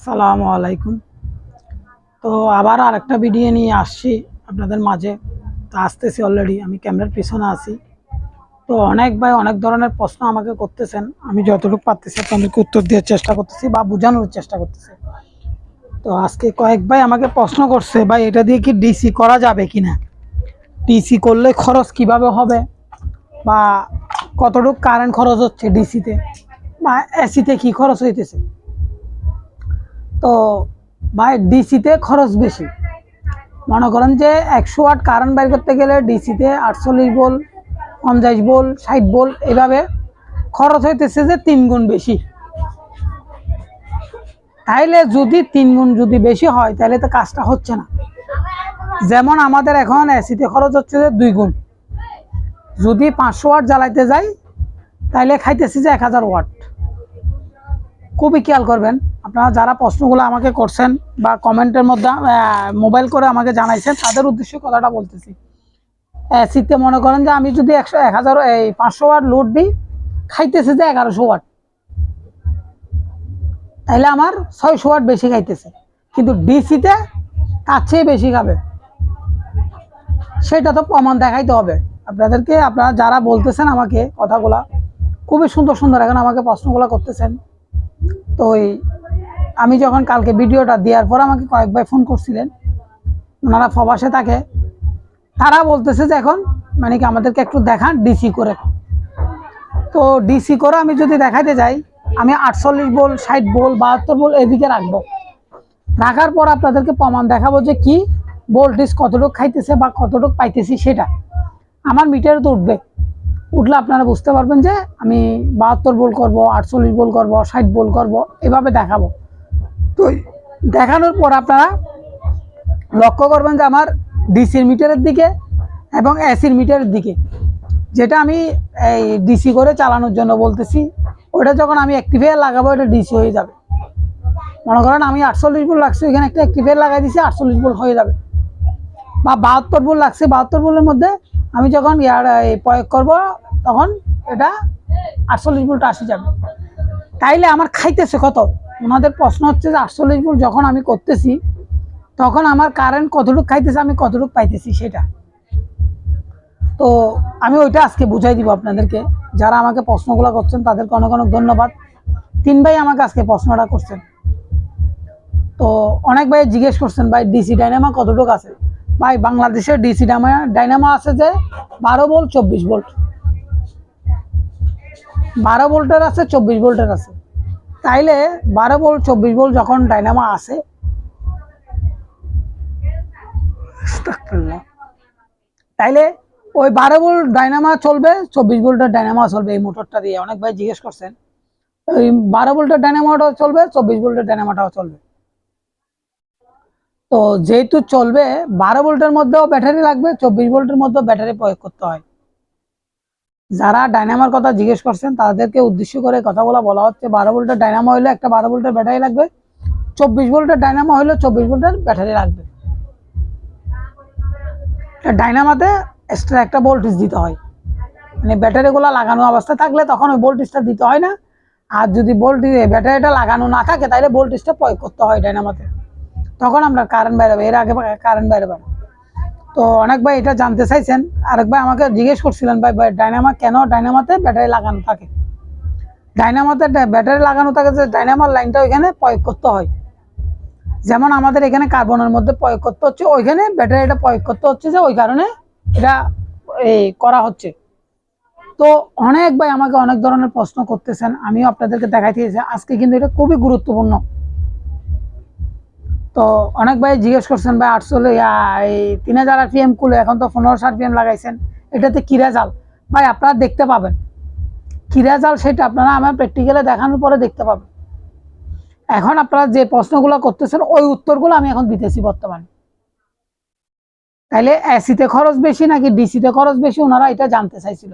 আসসালামু আলাইকুম। তো আবার আরেকটা ভিডিও নিয়ে আসছি আপনাদের মাঝে। তো আসতেছি, অলরেডি আমি ক্যামেরার পিছনে আছি। তো অনেক ভাই অনেক ধরনের প্রশ্ন আমাকে করতেছেন, আমি যতটুকু পারতেছি আপনাদেরকে উত্তর দেওয়ার চেষ্টা করতেছি বা বোঝানোর চেষ্টা করতেছি। তো আজকে কয়েক ভাই আমাকে প্রশ্ন করছে, ভাই এটা দিয়ে কি ডিসি করা যাবে কিনা, ডিসি করলে খরচ কিভাবে হবে, বা কতটুকু কারেন্ট খরচ হচ্ছে ডিসিতে, বা এসিতে কি খরচ হইতেছে। তো ভাই ডিসিতে খরচ বেশি। মনে করেন যে 100 ওয়াট কারেন্ট বাইর করতে গেলে ডিসিতে 48 ভোল্ট, 50 ভোল্ট, 60 ভোল্ট এভাবে খরচ হইতেছে যে 3 গুণ বেশি। তাইলে যদি 3 গুণ যদি বেশি হয় তাহলে তো কাজটা হচ্ছে না। যেমন আমাদের এখন এসিতে খরচ হচ্ছে যে 2 গুণ। যদি 500 ওয়াট জ্বালাইতে যাই তাইলে খাইতেছি যে 1000 ওয়াট। খুবই খেয়াল করবেন আপনারা যারা প্রশ্নগুলো আমাকে করছেন বা কমেন্টের মধ্যে মোবাইল করে আমাকে জানাইছেন, তাদের উদ্দেশ্যে কথাটা বলতেছি। এসিতে মনে করেন যে আমি যদি 500 ওয়াট লোড দিই, খাইতেছে যে 1100 ওয়াট, তাইলে আমার 600 ওয়াট বেশি খাইতেছে। কিন্তু ডিসিতে তার চেয়ে বেশি খাবে, সেটা তো প্রমাণ দেখাইতে হবে আপনাদেরকে। আপনারা যারা বলতেছেন আমাকে কথাগুলা খুবই সুন্দর সুন্দর এখন আমাকে প্রশ্নগুলো করতেছেন। তো আমি যখন কালকে ভিডিওটা দেওয়ার পর আমাকে কয়েক ভাই ফোন করছিলেন, ওনারা প্রবাসে থাকে। তারা বলতেছে যে এখন মানে কি আমাদেরকে একটু দেখান ডিসি করে। তো ডিসি করে আমি যদি দেখাইতে যাই, আমি 48 ভোল্ট, 60 ভোল্ট, 72 ভোল্ট এদিকে রাখবো। রাখার পর আপনাদেরকে প্রমাণ দেখাবো যে কি ভোল্টেজ কতটুকু খাইতেছে বা কতটুকু পাইতেছি, সেটা আমার মিটারে তো উঠবে। উঠলে আপনারা বুঝতে পারবেন যে আমি 72 ভোল্ট করবো, 48 ভোল্ট করবো, 60 ভোল্ট করবো, এভাবে দেখাবো। তো দেখানোর পর আপনারা লক্ষ্য করবেন যে আমার ডিসির মিটারের দিকে এবং এসির মিটারের দিকে, যেটা আমি এই ডিসি করে চালানোর জন্য বলতেছি, ওটা যখন আমি অ্যাক্টিভেয়ার লাগাবো এটা ডিসি হয়ে যাবে। মনে করেন আমি 48 ভোল্ট লাগছে, ওইখানে একটা অ্যাক্টিভেয়ার লাগাই দিছি, 48 ভোল্ট হয়ে যাবে। বা 72 ভোল্ট লাগছে, 72 ভোল্টের মধ্যে আমি যখন প্রয়োগ করব তখন এটা 48 ভোল্ট আসে যাবে। তাইলে আমার খাইতেছে কত? ওনাদের প্রশ্ন হচ্ছে যে 48 ভোল্ট যখন আমি করতেছি তখন আমার কারেন্ট কতটুকু খাইতেছে, আমি কতটুকু পাইতেছি সেটা। তো আমি ওইটা আজকে বুঝাই দিব আপনাদেরকে। যারা আমাকে প্রশ্নগুলো করছেন তাদেরকে অনেক অনেক ধন্যবাদ। 3 ভাই আমাকে আজকে প্রশ্নটা করছেন। তো অনেক ভাই জিজ্ঞেস করছেন, ভাই ডিসি ডাইনামা কতটুকু আছে। ভাই বাংলাদেশের ডিসি ডাইনামা আছে যে 12 ভোল্ট, 24 ভোল্ট, 12 ভোল্টের আছে, 24 ভোল্টের আছে। তাইলে 12 ভোল্ট, 24 ভোল্ট যখন ডাইনামা আছে, তাইলে ওই 12 ভোল্ট ডাইনামা চলবে, 24 ভোল্টের ডাইনামা চলবে। এই মোটরটা দিয়ে অনেক ভাই জিজ্ঞেস করছেন, ওই 12 ভোল্টের ডাইনামাটাও চলবে, 24 ভোল্টের ডাইনামাটাও চলবে। তো যেহেতু চলবে, 12 ভোল্টের মধ্যেও ব্যাটারি লাগবে, 24 ভোল্টের মধ্যেও ব্যাটারি প্রয়োগ করতে হয়। যারা ডাইনামার কথা জিজ্ঞেস করছেন তাদেরকে উদ্দেশ্য করে কথাগুলো বলা হচ্ছে। 12 ভোল্টের ডাইনামা হলে একটা 12 ভোল্টের ব্যাটারি লাগবে, 24 ভোল্টের ডাইনামা হলে 24 ভোল্টের ব্যাটারি লাগবে। ডাইনামাতে এক্সট্রা একটা ভোল্টেজ দিতে হয়, মানে ব্যাটারিগুলো লাগানো অবস্থায় থাকলে তখন ওই ভোল্টেজটা দিতে হয় না। আর যদি ব্যাটারিটা লাগানো না থাকে তাহলে ভোল্টেজটা প্রয়োগ করতে হয় ডাইনামাতে, তখন আমরা কারেন্ট বেরোবে। এর আগে কারেন্ট বেরোবে না। তো অনেক ভাই এটা জানতে চাইছেন। আরেক ভাই আমাকে জিজ্ঞেস করছিলেন, ভাই ডাইনামা কেন ডাইনামাতে ব্যাটারি লাগানো থাকে। ডাইনামাতে ব্যাটারি লাগানো থাকে যে ডাইনামার লাইনটা ওইখানে প্রয়োগ করতে হয়। যেমন আমাদের এখানে কার্বনের মধ্যে প্রয়োগ করতে হচ্ছে, ওইখানে ব্যাটারিটা প্রয়োগ করতে হচ্ছে, যে ওই কারণে এটা করা হচ্ছে। তো অনেক ভাই আমাকে অনেক ধরনের প্রশ্ন করতেছেন, আমিও আপনাদেরকে দেখাইতেছি আজকে, কিন্তু এটা খুবই গুরুত্বপূর্ণ। তো অনেক ভাই জিজ্ঞেস করছেন, ভাই 3000 RPM কুলে এখন তো 1500 RPM লাগাইছেন, এটাতে কি রেজাল্ট। ভাই আপনারা দেখতে পাবেন কি রেজাল্ট, সেটা আপনারা আমার প্র্যাকটিক্যালে দেখানোর পরে দেখতে পাবেন। এখন আপনারা যে প্রশ্নগুলো করতেছেন ওই উত্তরগুলো আমি এখন দিতেছি বর্তমানে। তাইলে এসিতে খরচ বেশি নাকি ডিসিতে খরচ বেশি, ওনারা এটা জানতে চাইছিল।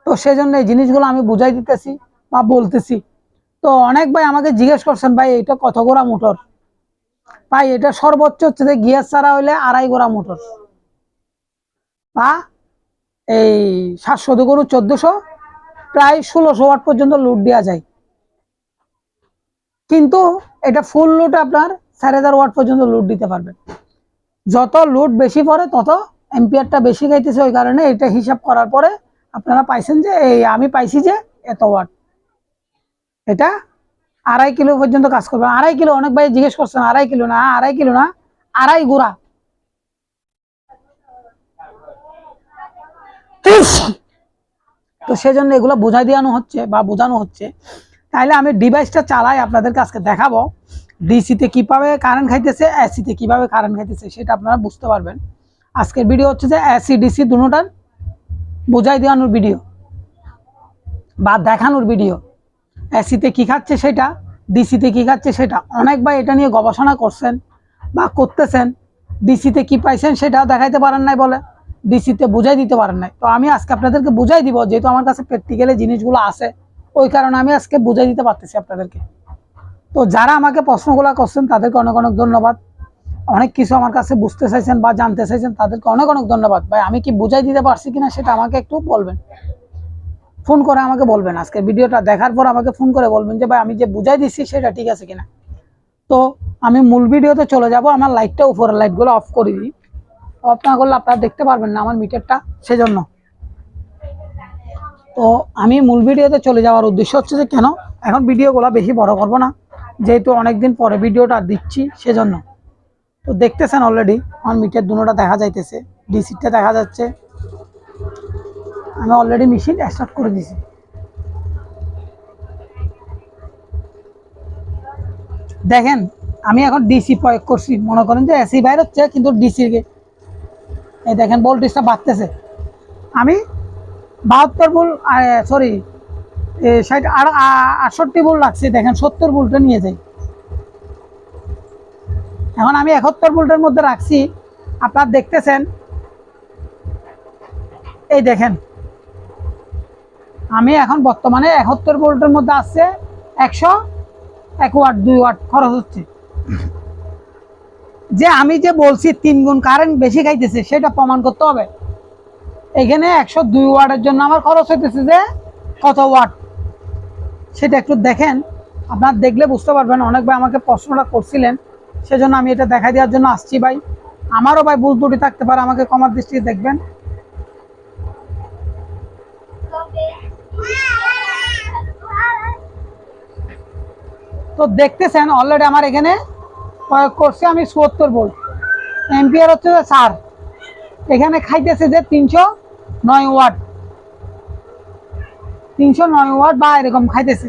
তো সেজন্য এই জিনিসগুলো আমি বুঝাই দিতেছি বা বলতেছি। তো অনেক ভাই আমাকে জিজ্ঞেস করছেন, ভাই এটা কত গোড়া মোটর। ভাই এটা সর্বোচ্চ হচ্ছে যে গিয়ার ছাড়া হইলে 2.5 গোড়া মোটর, বা এই 700 গরু 1400, প্রায় 1600 ওয়াট পর্যন্ত লোড দেওয়া যায়। কিন্তু এটা ফুল লোড আপনার 4000 ওয়াট পর্যন্ত লোড দিতে পারবেন। যত লোড বেশি পড়ে তত এম্পিয়ারটা বেশি খাইতেছে, ওই কারণে এটা হিসাব করার পরে আপনারা পাইছেন যে আমি পাইছি যে এত ওয়াট। এটা 2.5 কিলো পর্যন্ত কাজ করবে। 2.5 কিলো, অনেক ভাই জিজ্ঞেস করছেন 2.5 কিলো না, 2.5 কিলো না, 2.5 গুড়া। তো সেজন্য এগুলো বোঝাই দেওয়ানো হচ্ছে বা বোঝানো হচ্ছে। তাইলে আমি ডিভাইসটা চালাই আপনাদেরকে আজকে দেখাবো ডিসিতে কিভাবে কারেন্ট খাইতেছে, এসিতে কিভাবে কারেন্ট খাইতেছে, সেটা আপনারা বুঝতে পারবেন। আজকের ভিডিও হচ্ছে যে এসি ডিসি দুটোটার বোঝাই দেওয়ানোর ভিডিও বা দেখানোর ভিডিও। এসিতে কি খাচ্ছে সেটা, ডিসিতে কি খাচ্ছে সেটা। অনেক ভাই এটা নিয়ে গবেষণা করছেন বা করতেছেন, ডিসিতে কি পাইছেন সেটাও দেখাইতে পারেন নাই বলে ডিসিতে বুঝাই দিতে পারেন নাই। তো আমি আজকে আপনাদেরকে বুঝাই দিব, যেহেতু আমার কাছে প্র্যাকটিক্যালি জিনিসগুলো আছে, ওই কারণে আমি আজকে বুঝাই দিতে পারতেছি আপনাদেরকে। তো যারা আমাকে প্রশ্নগুলো করছেন তাদেরকে অনেক অনেক ধন্যবাদ। অনেক কিছু আমার কাছে বুঝতে চাইছেন বা জানতে চাইছেন, তাদেরকে অনেক অনেক ধন্যবাদ। ভাই আমি কি বুঝাই দিতে পারছি কিনা সেটা আমাকে একটু বলবেন, ফোন করে আমাকে বলবেন। আজকে ভিডিওটা দেখার পর আমাকে ফোন করে বলবেন যে ভাই আমি যে বুঝাই দিচ্ছি সেটা ঠিক আছে কিনা। তো আমি মূল ভিডিওতে চলে যাব। আমার লাইটটা, উপরের লাইটগুলো অফ করে দিই, অফ না করলে আপনারা দেখতে পারবেন না আমার মিটারটা, সেজন্য। তো আমি মূল ভিডিওতে চলে যাওয়ার উদ্দেশ্য হচ্ছে যে কেন এখন ভিডিওগুলো বেশি বড় করব না, যেহেতু অনেকদিন পরে ভিডিওটা দিচ্ছি সেজন্য। তো দেখতেছেন অলরেডি আমার মিটার দুটোটা দেখা যাইতেছে, ডিসিটা দেখা যাচ্ছে। আমি অলরেডি মেশিন স্টার্ট করে দিয়েছি। দেখেন আমি এখন ডিসি প্রয়োগ করছি, মনে করেন যে এসি বাইর হচ্ছে কিন্তু ডিসির এই দেখেন ভোল্টেজটা বাড়তেছে। আমি 72 ভোল্ট, সরি 68 ভোল্ট লাগছে, দেখেন 70 ভোল্টে নিয়ে যাই। এখন আমি 71 ভোল্টের মধ্যে রাখছি, আপনারা দেখতেছেন। এই দেখেন আমি এখন বর্তমানে 71 ভোল্টের মধ্যে আসছে 101 ওয়াট, 2 ওয়াট খরচ হচ্ছে। যে আমি যে বলছি 3 গুণ কারেন্ট বেশি খাইতেছে সেটা প্রমাণ করতে হবে। এখানে 102 ওয়াটের জন্য আমার খরচ হইতেছে যে কত ওয়াট, সেটা একটু দেখেন। আপনার দেখলে বুঝতে পারবেন। অনেক ভাই আমাকে প্রশ্নটা করছিলেন, সেজন্য আমি এটা দেখা দেওয়ার জন্য আসছি। ভাই আমারও ভাই ভুল ত্রুটি থাকতে পারে, আমাকে ক্ষমার দৃষ্টিতে দেখবেন। তো দেখতেছেন অলরেডি আমার এখানে প্রয়োগ করছে আমি 74 ভোল্ট, এম্পিয়ার হচ্ছে যে 4, এখানে খাইতেছে যে 309 ওয়াট, 309 ওয়াট বা এরকম খাইতেছে।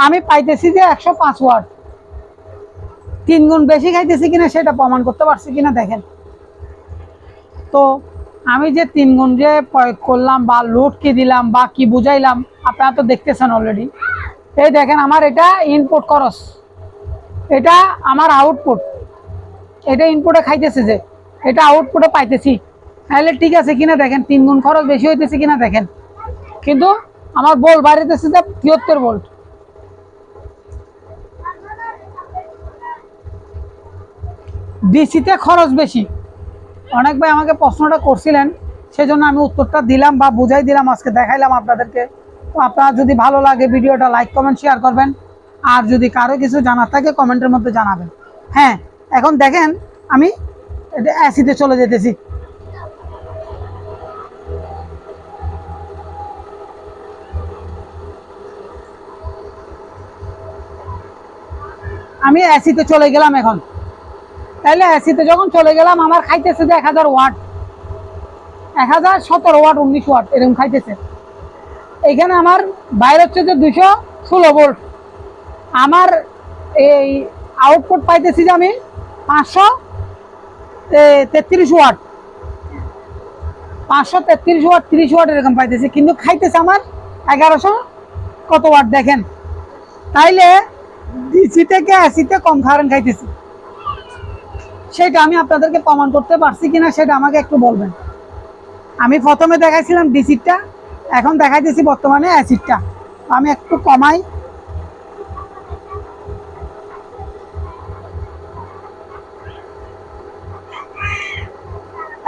আমি পাইতেছি যে 105 ওয়াট। 3 গুণ বেশি খাইতেছি কিনা সেটা প্রমাণ করতে পারছি কিনা দেখেন। তো আমি যে 3 গুণ যে প্রয়োগ করলাম বা লোড কি দিলাম বা কি বুঝাইলাম আপনারা তো দেখতেছেন অলরেডি। এই দেখেন আমার এটা ইনপুট খরচ, এটা আমার আউটপুট, এটা ইনপুটে খাইতেছে যে এটা আউটপুটে পাইতেছি। তাহলে ঠিক আছে কিনা দেখেন, 3 গুণ খরচ বেশি হইতেছে কিনা দেখেন। কিন্তু আমার ভোল্ট বাড়িতেছে যে 73 ভোল্ট। ডিসিতে খরচ বেশি। অনেক ভাই আমাকে প্রশ্নটা করছিলেন, সেজন্য আমি উত্তরটা দিলাম বা বুঝাই দিলাম, আজকে দেখাইলাম আপনাদেরকে। তো আপনারা যদি ভালো লাগে ভিডিওটা লাইক কমেন্ট শেয়ার করবেন, আর যদি কারো কিছু জানার থাকে কমেন্টের মধ্যে জানাবেন। হ্যাঁ এখন দেখেন আমি এসিতে চলে যেতেছি। আমি এসিতে চলে গেলাম এখন। তাইলে এসিতে যখন চলে গেলাম আমার খাইতেছে যে 1000 ওয়াট, 1017 ওয়াট, 19 ওয়াট এরকম খাইতেছে। এখানে আমার বাইরে হচ্ছে যে 216 ভোল্ট। আমার এই আউটপুট পাইতেছি যে আমি 533 ওয়াট, 533 ওয়াট, 30 ওয়াট এরকম পাইতেছি, কিন্তু খাইতেছে আমার 1100 কত ওয়াট দেখেন। তাইলে ডিসি থেকে এসিতে কম কারেন্ট খাইতেছি, সেটা আমি আপনাদেরকে প্রমাণ করতে পারছি কিনা সেটা আমাকে একটু বলবেন। আমি প্রথমে দেখাইছিলাম ডিসিটা, এখন দেখাইতেছি বর্তমানে অ্যাসিডটা। আমি একটু কমাই।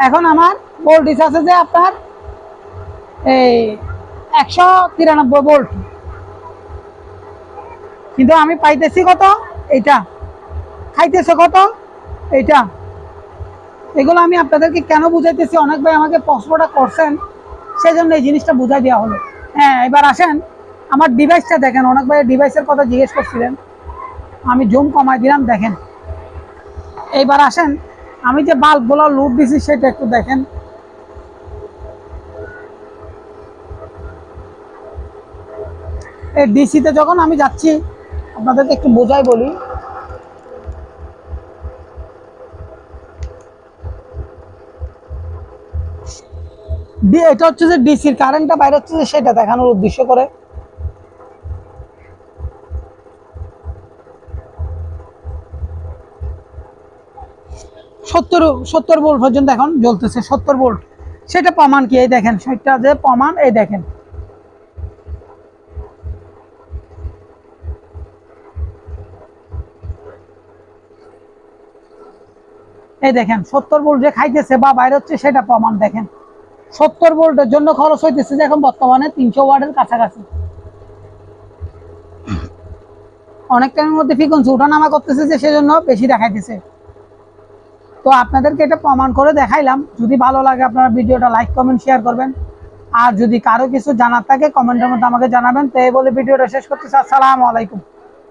এখন আমার ভোল্টেজ আছে যে আপনার এই 193 ভোল্ট, কিন্তু আমি পাইতেছি কত, এইটা খাইতেছে কত, এইটা। এগুলো আমি আপনাদেরকে কেন বুঝাইতেছি, অনেক ভাই আমাকে প্রশ্নটা করছেন, সেজন্য এই জিনিসটা বুঝাই দেওয়া হলো। হ্যাঁ, এবার আসেন আমার ডিভাইসটা দেখেন। অনেক ভাই ডিভাইসের কথা জিজ্ঞেস করছিলেন, আমি জুম কমাই দিলাম, দেখেন। এইবার আসেন আমি যে বাল্বগুলো লোড দিছি সেটা একটু দেখেন। এই ডিসিতে যখন আমি যাচ্ছি, আপনাদেরকে একটু বোঝাই বলি। এটা হচ্ছে যে ডিসির কারেন্টটা বাইরে হচ্ছে যে সেটা দেখানোর উদ্দেশ্য করে। সত্তর ভোল্ট পর্যন্ত এখন জ্বলতেছে, 70 ভোল্ট। সেটা প্রমাণ কি, এই দেখেন, সেটা যে প্রমাণ, এই দেখেন। এই দেখেন 70 ভোল্ট যে খাইতেছে বা বাইরে হচ্ছে সেটা প্রমাণ দেখেন। 70 ভোল্টের জন্য খরচ হইতেছে যে এখন বর্তমানে 300 ওয়াটের কাছাকাছি। অনেক টাইমের মধ্যে ফ্রিকোয়েন্সি ওঠানামা করতেছে যে সেজন্য বেশি দেখাইতেছে। তো আপনাদেরকে এটা প্রমাণ করে দেখাইলাম। যদি ভালো লাগে আপনারা ভিডিওটা লাইক কমেন্ট শেয়ার করবেন। আর যদি কারো কিছু জানার থাকে কমেন্টের মধ্যে আমাকে জানাবেন। তো এই বলে ভিডিওটা শেষ করতেছি। আসসালামু আলাইকুম।